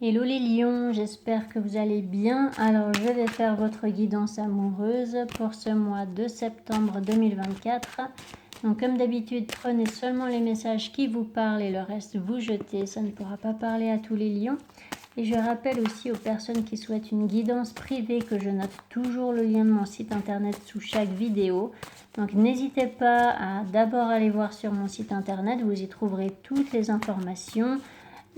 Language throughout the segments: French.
Hello les lions, j'espère que vous allez bien. Alors je vais faire votre guidance amoureuse pour ce mois de septembre 2024. Donc comme d'habitude, prenez seulement les messages qui vous parlent et le reste vous jetez. Ça ne pourra pas parler à tous les lions. Et je rappelle aussi aux personnes qui souhaitent une guidance privée que je note toujours le lien de mon site internet sous chaque vidéo. Donc n'hésitez pas à d'abord aller voir sur mon site internet, vous y trouverez toutes les informations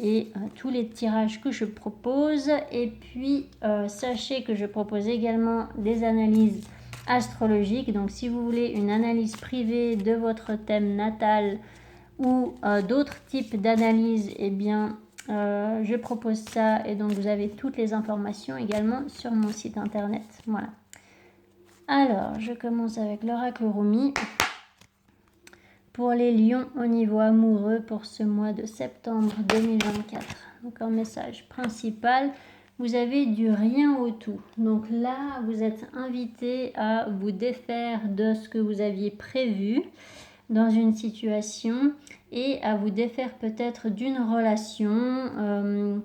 et tous les tirages que je propose. Et puis sachez que je propose également des analyses astrologiques. Donc si vous voulez une analyse privée de votre thème natal ou d'autres types d'analyses, eh bien je propose ça, et donc vous avez toutes les informations également sur mon site internet. Voilà. Alors je commence avec l'oracle Rumi pour les lions au niveau amoureux pour ce mois de septembre 2024. Donc en message principal, vous avez du rien au tout. Donc là, vous êtes invité à vous défaire de ce que vous aviez prévu dans une situation et à vous défaire peut-être d'une relation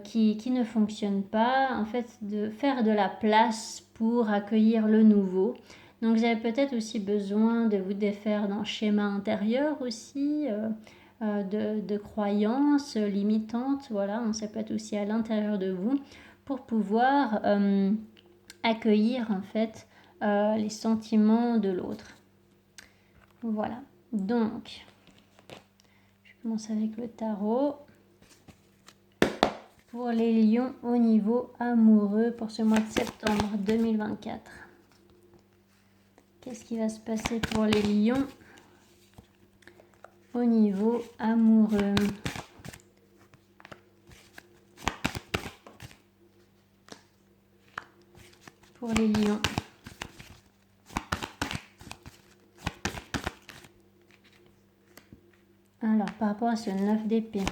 qui ne fonctionne pas. En fait, de faire de la place pour accueillir le nouveau. Donc vous avez peut-être aussi besoin de vous défaire d'un schéma intérieur aussi, de croyances limitantes. Voilà, ça peut être aussi à l'intérieur de vous pour pouvoir accueillir en fait les sentiments de l'autre. Voilà, donc je commence avec le tarot. Pour les lions au niveau amoureux pour ce mois de septembre 2024. Qu'est-ce qui va se passer pour les lions au niveau amoureux? Pour les lions. Alors, par rapport à ce 9 d'épée.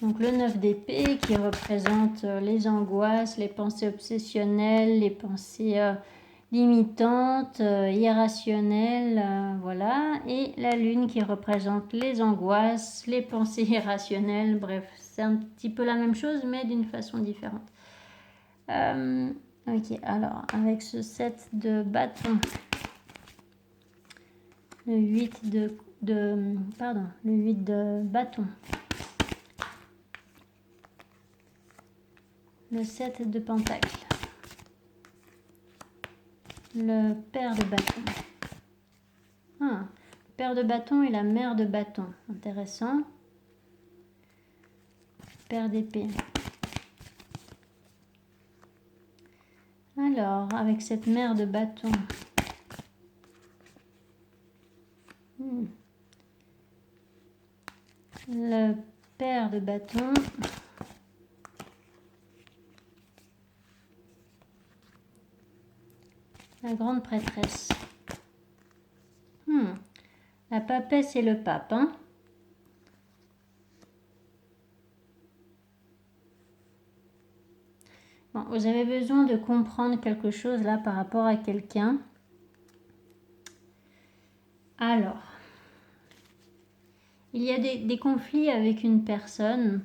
Donc le 9 d'épée qui représente les angoisses, les pensées obsessionnelles, les pensées limitantes, irrationnelles, voilà. Et la lune qui représente les angoisses, les pensées irrationnelles, bref, c'est un petit peu la même chose mais d'une façon différente. Ok, alors avec ce 7 de bâton, le 8 de bâton, le 7 de pentacle, le pair de bâton. Le pair de bâton et la mère de bâton, intéressant. Pair d'épée. Alors, avec cette mère de bâton, le pair de bâton, la grande prêtresse. La papesse et le pape, hein. Bon, vous avez besoin de comprendre quelque chose là par rapport à quelqu'un. Alors, il y a des conflits avec une personne.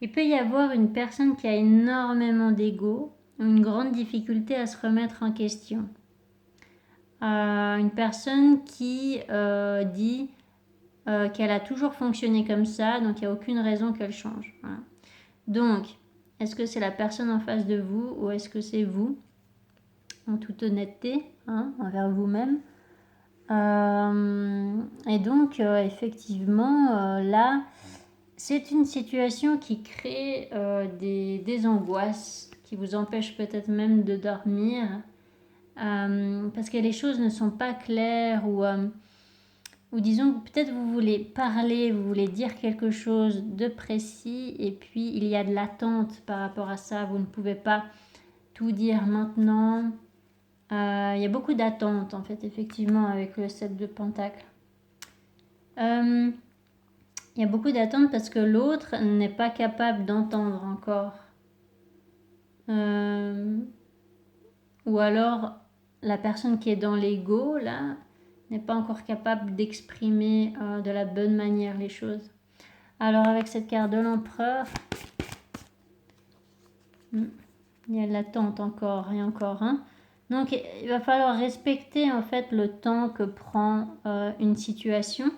Il peut y avoir une personne qui a énormément d'ego, une grande difficulté à se remettre en question. Une personne qui dit qu'elle a toujours fonctionné comme ça, donc il n'y a aucune raison qu'elle change. Voilà. Donc, est-ce que c'est la personne en face de vous ou est-ce que c'est vous, en toute honnêteté, envers vous-même? Et donc, effectivement, là, c'est une situation qui crée des angoisses, qui vous empêchent peut-être même de dormir, parce que les choses ne sont pas claires, ou disons que peut-être vous voulez parler, vous voulez dire quelque chose de précis, et puis il y a de l'attente par rapport à ça, vous ne pouvez pas tout dire maintenant. Il y a beaucoup d'attente en fait, effectivement, avec le 7 de pentacle. Il y a beaucoup d'attente parce que l'autre n'est pas capable d'entendre encore. Ou alors la personne qui est dans l'ego là n'est pas encore capable d'exprimer de la bonne manière les choses. Alors avec cette carte de l'empereur, il y a de l'attente encore et encore. Donc il va falloir respecter en fait le temps que prend une situation.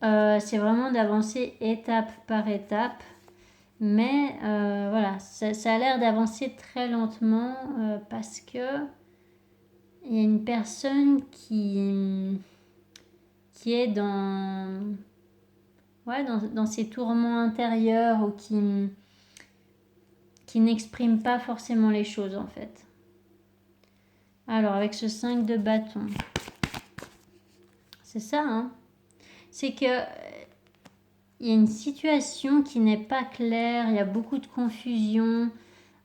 C'est vraiment d'avancer étape par étape. Mais voilà, ça a l'air d'avancer très lentement parce que il y a une personne qui est dans ses tourments intérieurs ou qui n'exprime pas forcément les choses en fait. Alors avec ce 5 de bâton, c'est ça, c'est que il y a une situation qui n'est pas claire, il y a beaucoup de confusion.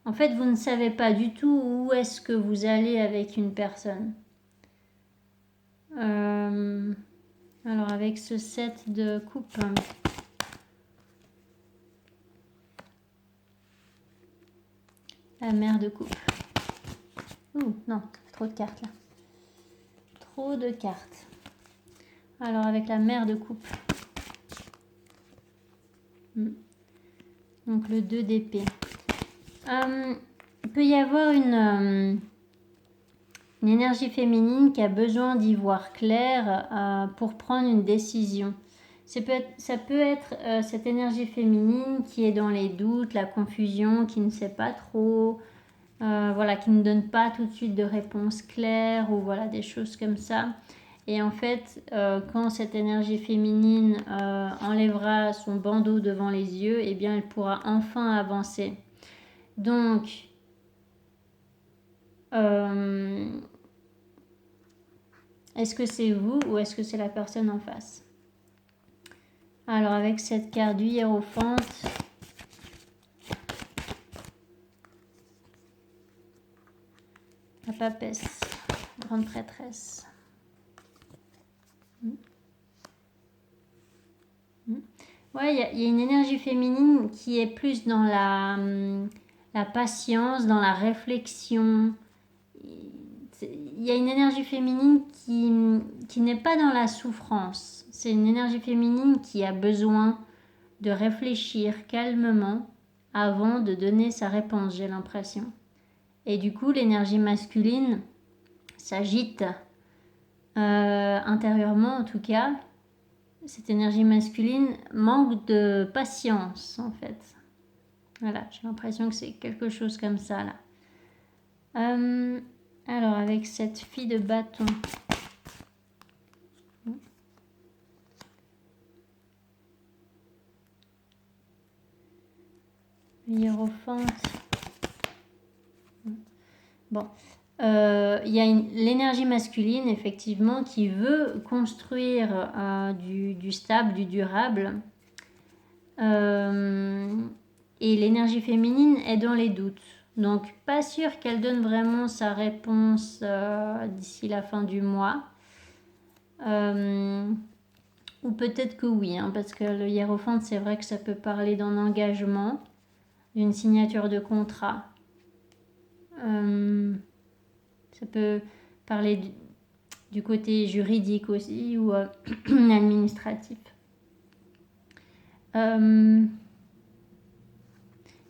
En fait, vous ne savez pas du tout où est-ce que vous allez avec une personne. Alors avec ce 7 de coupe, la mère de coupe. Ouh, non, trop de cartes là. Trop de cartes. Alors avec la mère de coupe. Donc le 2 d'épée. Il peut y avoir une énergie féminine qui a besoin d'y voir clair pour prendre une décision. Ça peut être cette énergie féminine qui est dans les doutes, la confusion, qui ne sait pas trop, qui ne donne pas tout de suite de réponse claire ou voilà des choses comme ça. Et en fait, quand cette énergie féminine enlèvera son bandeau devant les yeux, eh bien, elle pourra enfin avancer. Donc, est-ce que c'est vous ou est-ce que c'est la personne en face? Alors, avec cette carte du hiérophante, la papesse, grande prêtresse. Ouais, il y a une énergie féminine qui est plus dans la patience, dans la réflexion. Il y a une énergie féminine qui n'est pas dans la souffrance. C'est une énergie féminine qui a besoin de réfléchir calmement avant de donner sa réponse, j'ai l'impression. Et du coup, l'énergie masculine s'agite intérieurement, en tout cas. Cette énergie masculine manque de patience, en fait. Voilà, j'ai l'impression que c'est quelque chose comme ça, là. Alors, avec cette fille de bâton. Hiérophante. Bon. Il y a l'énergie masculine, effectivement, qui veut construire du stable, du durable. Et l'énergie féminine est dans les doutes. Donc, pas sûr qu'elle donne vraiment sa réponse d'ici la fin du mois. Ou peut-être que oui, parce que le hiérophante, c'est vrai que ça peut parler d'un engagement, d'une signature de contrat. Ça peut parler du côté juridique aussi ou administratif.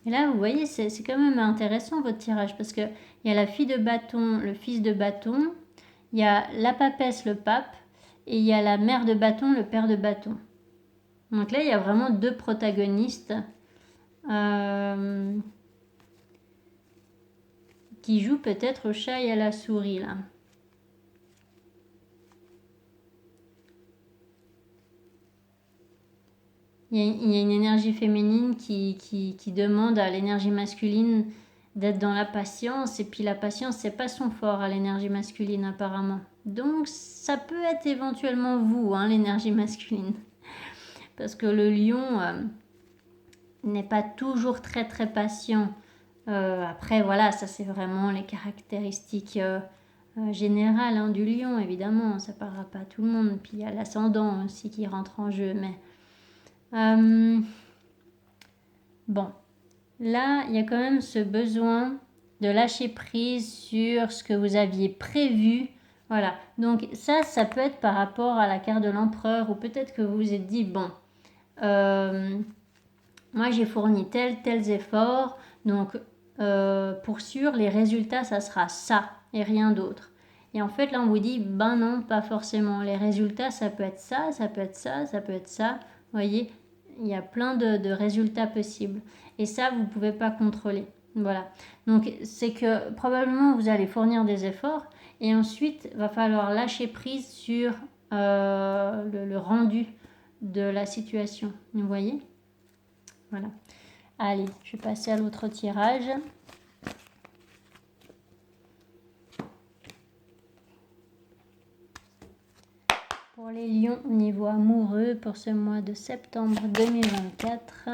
Et là, vous voyez, c'est quand même intéressant votre tirage parce qu'il y a la fille de bâton, le fils de bâton, il y a la papesse, le pape, et il y a la mère de bâton, le père de bâton. Donc là, il y a vraiment deux protagonistes qui jouent peut-être au chat et à la souris, là. Il y a une énergie féminine qui demande à l'énergie masculine d'être dans la patience. Et puis la patience, c'est pas son fort à l'énergie masculine apparemment. Donc ça peut être éventuellement vous, l'énergie masculine. Parce que le lion n'est pas toujours très très patient. Après voilà, ça c'est vraiment les caractéristiques générales du lion, évidemment. Ça parlera pas à tout le monde. Puis il y a l'ascendant aussi qui rentre en jeu. Mais bon, là, il y a quand même ce besoin de lâcher prise sur ce que vous aviez prévu. Voilà, donc ça peut être par rapport à la carte de l'empereur ou peut-être que vous vous êtes dit, bon, moi j'ai fourni tels efforts, donc pour sûr les résultats ça sera ça et rien d'autre. Et en fait là on vous dit ben non, pas forcément, les résultats ça peut être ça, ça peut être ça, ça peut être ça, vous voyez, il y a plein de résultats possibles et ça vous ne pouvez pas contrôler. Voilà, donc c'est que probablement vous allez fournir des efforts et ensuite il va falloir lâcher prise sur le rendu de la situation, vous voyez. Voilà. Allez, je vais passer à l'autre tirage. Pour les lions au niveau amoureux pour ce mois de septembre 2024.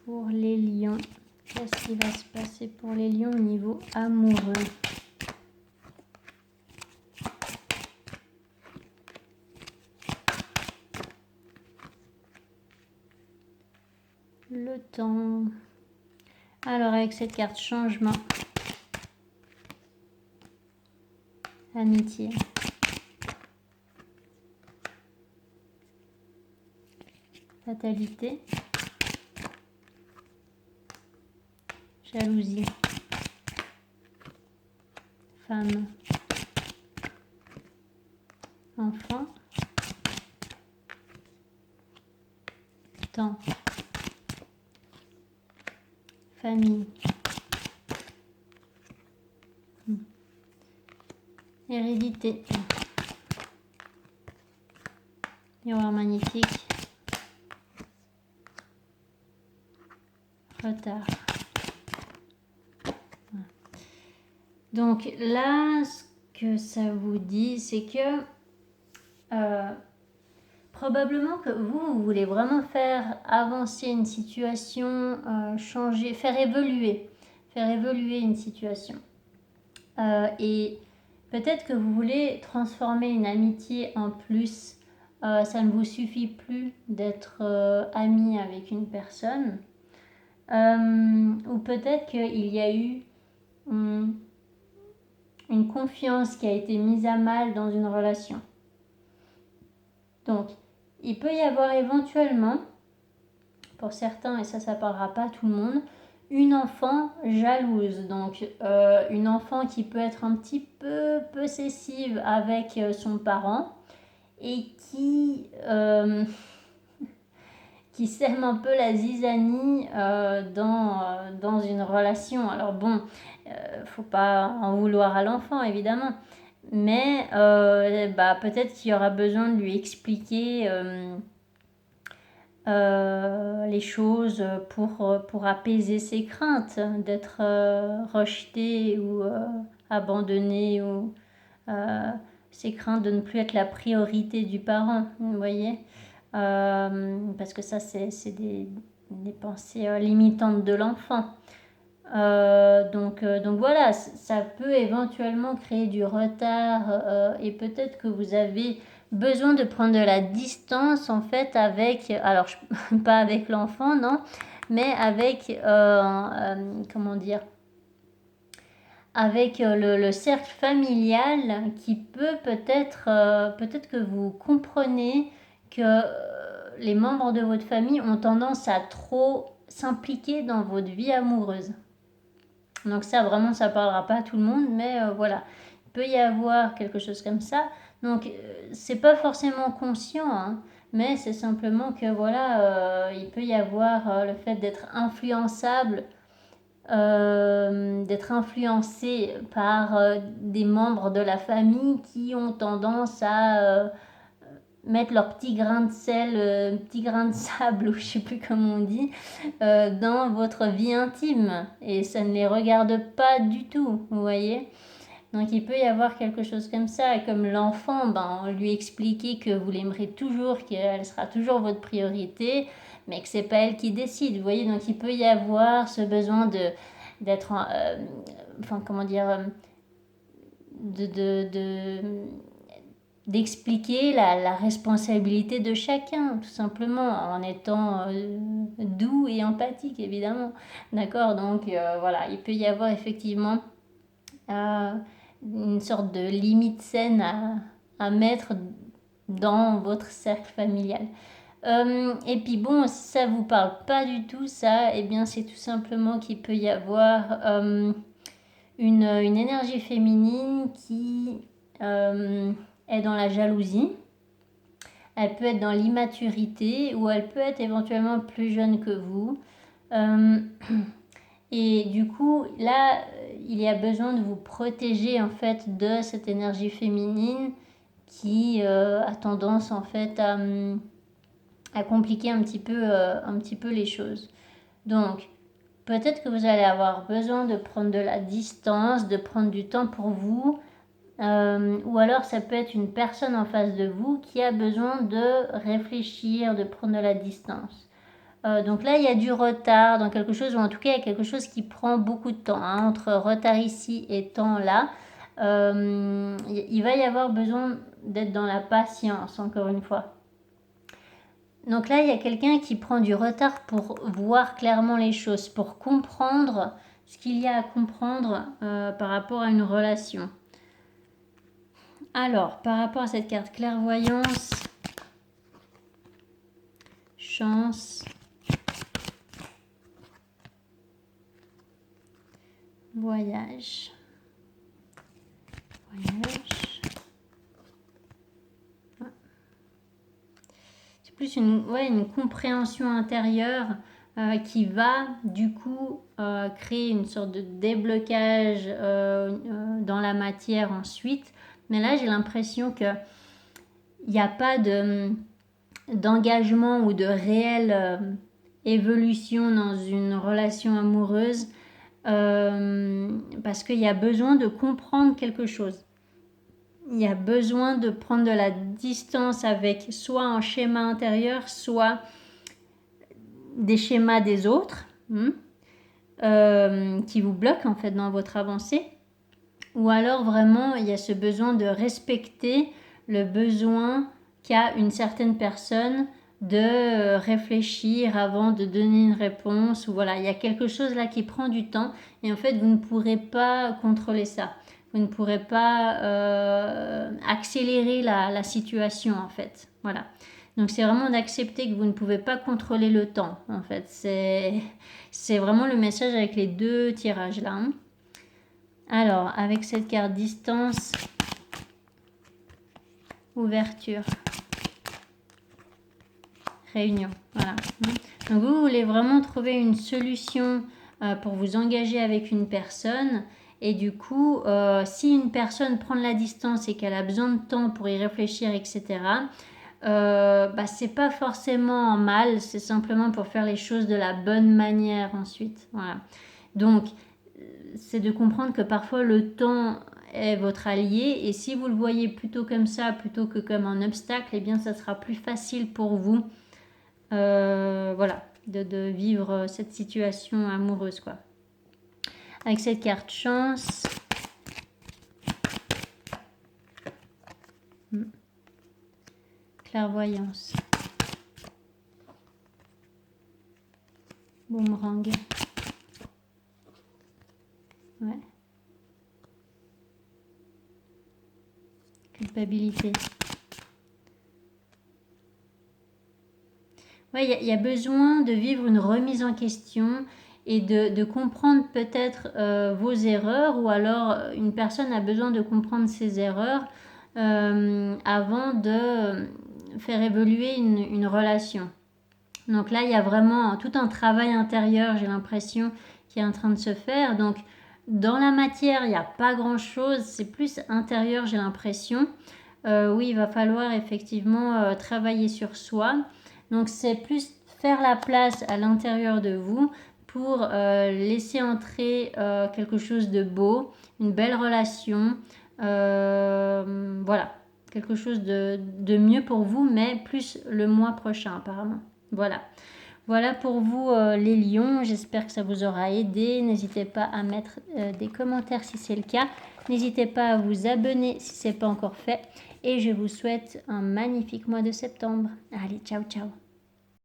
Pour les lions, qu'est-ce qui va se passer pour les lions au niveau amoureux? Le temps. Alors avec cette carte changement, amitié, fatalité, jalousie, femme, enfant, temps, famille, hérédité, miroir magnétique, retard. Donc là, ce que ça vous dit, c'est que probablement que vous voulez vraiment faire avancer une situation, changer, faire évoluer une situation. Et peut-être que vous voulez transformer une amitié en plus. Ça ne vous suffit plus d'être ami avec une personne. Ou peut-être qu'il y a eu une confiance qui a été mise à mal dans une relation. Donc, il peut y avoir éventuellement, pour certains, et ça parlera pas à tout le monde, une enfant jalouse. Donc, une enfant qui peut être un petit peu possessive avec son parent et qui sème un peu la zizanie dans une relation. Alors bon, faut pas en vouloir à l'enfant évidemment, mais peut-être qu'il y aura besoin de lui expliquer les choses pour apaiser ses craintes d'être rejeté ou abandonné ou ses craintes de ne plus être la priorité du parent, vous voyez. Parce que ça c'est des pensées limitantes de l'enfant. Donc voilà, ça peut éventuellement créer du retard et peut-être que vous avez besoin de prendre de la distance en fait avec, alors pas avec l'enfant non, mais avec comment dire, avec le cercle familial qui peut peut-être que vous comprenez que les membres de votre famille ont tendance à trop s'impliquer dans votre vie amoureuse. Donc ça vraiment ça parlera pas à tout le monde, mais voilà, il peut y avoir quelque chose comme ça. Donc c'est pas forcément conscient, hein, mais c'est simplement que voilà, il peut y avoir le fait d'être influençable, d'être influencé par des membres de la famille qui ont tendance à mettre leur petit grain de sel, petit grain de sable, ou je sais plus comment on dit, dans votre vie intime. Et ça ne les regarde pas du tout, vous voyez. Donc il peut y avoir quelque chose comme ça. Et comme l'enfant, on lui expliquait que vous l'aimerez toujours, qu'elle sera toujours votre priorité, mais que c'est pas elle qui décide, vous voyez. Donc il peut y avoir ce besoin d'être, comment dire, d'expliquer la responsabilité de chacun, tout simplement, en étant doux et empathique, évidemment. D'accord. Donc voilà, il peut y avoir effectivement une sorte de limite saine à mettre dans votre cercle familial. Et puis bon, si ça vous parle pas du tout ça, eh bien c'est tout simplement qu'il peut y avoir une énergie féminine qui est dans la jalousie. Elle peut être dans l'immaturité ou elle peut être éventuellement plus jeune que vous. Et du coup, là, il y a besoin de vous protéger en fait de cette énergie féminine qui a tendance en fait à compliquer un petit peu les choses. Donc, peut-être que vous allez avoir besoin de prendre de la distance, de prendre du temps pour vous. Ou alors ça peut être une personne en face de vous qui a besoin de réfléchir, de prendre de la distance. Donc là, il y a du retard dans quelque chose, ou en tout cas, il y a quelque chose qui prend beaucoup de temps. Hein, entre retard ici et temps là, il va y avoir besoin d'être dans la patience, encore une fois. Donc là, il y a quelqu'un qui prend du retard pour voir clairement les choses, pour comprendre ce qu'il y a à comprendre par rapport à une relation. Alors, par rapport à cette carte clairvoyance, chance, voyage. C'est plus une compréhension intérieure qui va du coup créer une sorte de déblocage dans la matière ensuite. Mais là, j'ai l'impression qu'il n'y a pas d'engagement ou de réelle évolution dans une relation amoureuse parce qu'il y a besoin de comprendre quelque chose. Il y a besoin de prendre de la distance avec soit un schéma intérieur, soit des schémas des autres qui vous bloquent en fait dans votre avancée. Ou alors vraiment, il y a ce besoin de respecter le besoin qu'a une certaine personne de réfléchir avant de donner une réponse. Ou voilà, il y a quelque chose là qui prend du temps et en fait, vous ne pourrez pas contrôler ça. Vous ne pourrez pas accélérer la situation en fait. Voilà. Donc c'est vraiment d'accepter que vous ne pouvez pas contrôler le temps en fait. C'est vraiment le message avec les deux tirages là. Hein. Alors, avec cette carte distance, ouverture, réunion, voilà. Donc vous voulez vraiment trouver une solution pour vous engager avec une personne. Et du coup, si une personne prend de la distance et qu'elle a besoin de temps pour y réfléchir, etc., c'est pas forcément mal, c'est simplement pour faire les choses de la bonne manière ensuite. Voilà. Donc, c'est de comprendre que parfois le temps est votre allié et si vous le voyez plutôt comme ça plutôt que comme un obstacle, eh bien ça sera plus facile pour vous de vivre cette situation amoureuse quoi. Avec cette carte chance, clairvoyance, boomerang. Ouais. Culpabilité. Ouais, il y a besoin de vivre une remise en question et de comprendre peut-être vos erreurs ou alors une personne a besoin de comprendre ses erreurs avant de faire évoluer une relation. Donc là, il y a vraiment tout un travail intérieur, j'ai l'impression, qui est en train de se faire. Donc, dans la matière, il n'y a pas grand-chose. C'est plus intérieur, j'ai l'impression. Oui, il va falloir effectivement travailler sur soi. Donc, c'est plus faire la place à l'intérieur de vous pour laisser entrer quelque chose de beau, une belle relation. Voilà, quelque chose de mieux pour vous, mais plus le mois prochain apparemment. Voilà pour vous les lions, j'espère que ça vous aura aidé. N'hésitez pas à mettre des commentaires si c'est le cas. N'hésitez pas à vous abonner si ce n'est pas encore fait. Et je vous souhaite un magnifique mois de septembre. Allez, ciao ciao.